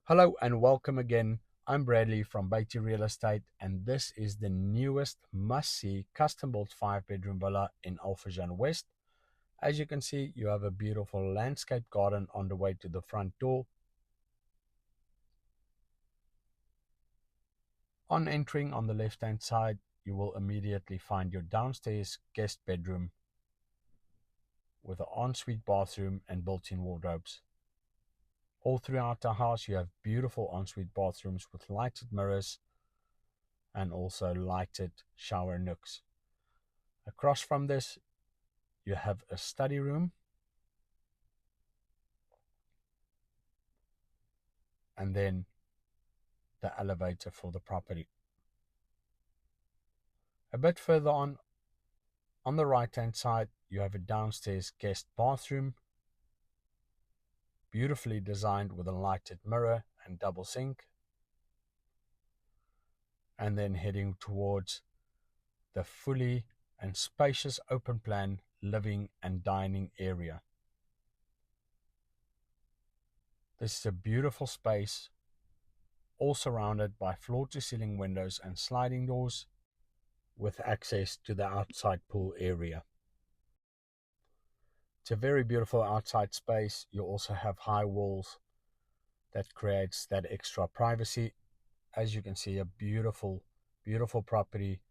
Hello and welcome again. I'm Bradley from Bayti Real Estate, and this is the newest must-see custom-built 5-bedroom villa in Furjan West. As you can see, you have a beautiful landscape garden on the way to the front door. On entering on the left-hand side, you will immediately find your downstairs guest bedroom with an ensuite bathroom and built-in wardrobes. All throughout the house, you have beautiful ensuite bathrooms with lighted mirrors and also lighted shower nooks. Across from this, you have a study room and then the elevator for the property. A bit further on the right hand side, you have a downstairs guest bathroom, beautifully designed with a lighted mirror and double sink. And then heading towards the fully and spacious open plan living and dining area. This is a beautiful space, all surrounded by floor-to-ceiling windows and sliding doors with access to the outside pool area. It's a very beautiful outside space. You also have high walls that creates that extra privacy. As you can see, a beautiful property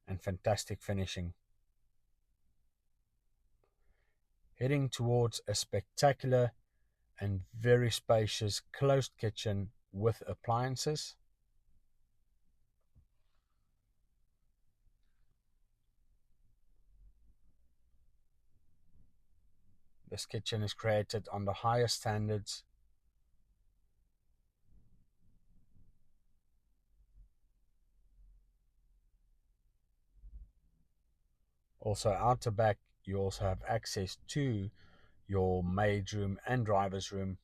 and fantastic finishing. Heading towards a spectacular and very spacious closed kitchen with appliances. This kitchen is created on the highest standards. Also out the back, you also have access to your maid's room and driver's room,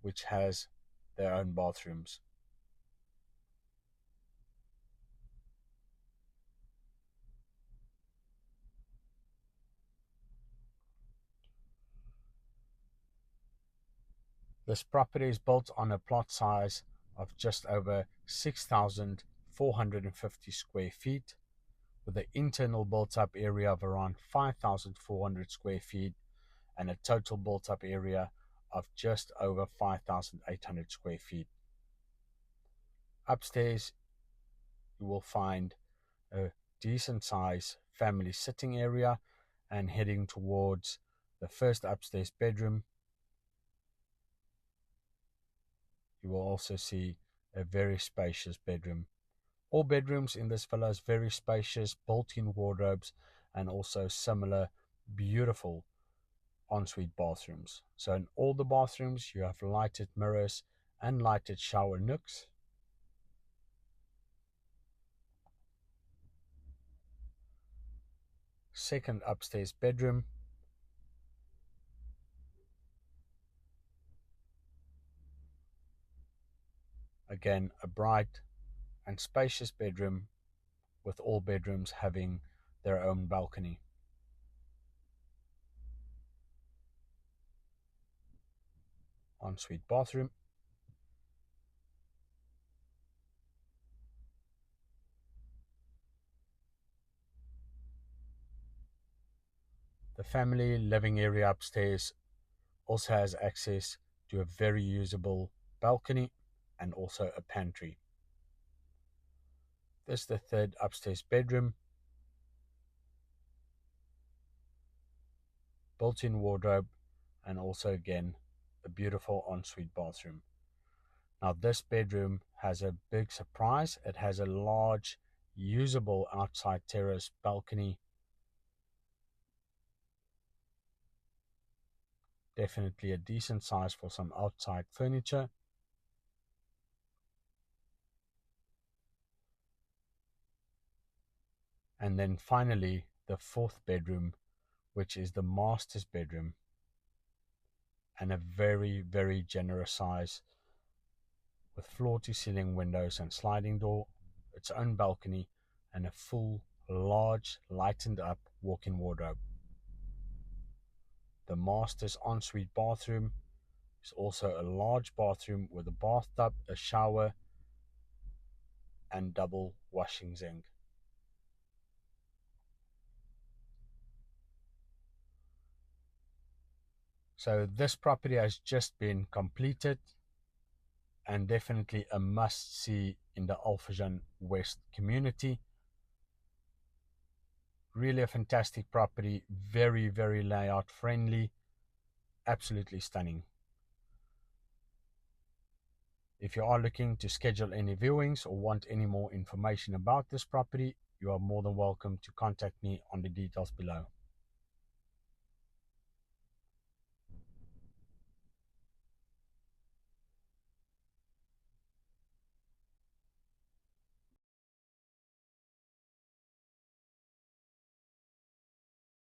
which has their own bathrooms. This property is built on a plot size of just over 6,450 square feet, with an internal built-up area of around 5,400 square feet and a total built-up area of just over 5,800 square feet. Upstairs, you will find a decent size family sitting area, and heading towards the first upstairs bedroom, you will also see a very spacious bedroom. All bedrooms in this villa is very spacious, built-in wardrobes, and also similar beautiful ensuite bathrooms. So in all the bathrooms, you have lighted mirrors and lighted shower nooks. Second upstairs bedroom. Again, a bright and spacious bedroom with all bedrooms having their own balcony. Ensuite bathroom. The family living area upstairs also has access to a very usable balcony and also a pantry. This is the third upstairs bedroom. Built-in wardrobe and also again a beautiful ensuite bathroom. Now this bedroom has a big surprise. It has a large usable outside terrace balcony. Definitely a decent size for some outside furniture. And then finally the fourth bedroom, which is the master's bedroom, and a very generous size with floor to ceiling windows and sliding door, its own balcony, and a full large lightened up walk-in wardrobe. The master's ensuite bathroom There's also a large bathroom with a bathtub, a shower, and double washing sink. So this property has just been completed and definitely a must-see in the Furjan West community. Really a fantastic property, very, very layout friendly, absolutely stunning. If you are looking to schedule any viewings or want any more information about this property, you are more than welcome to contact me on the details below.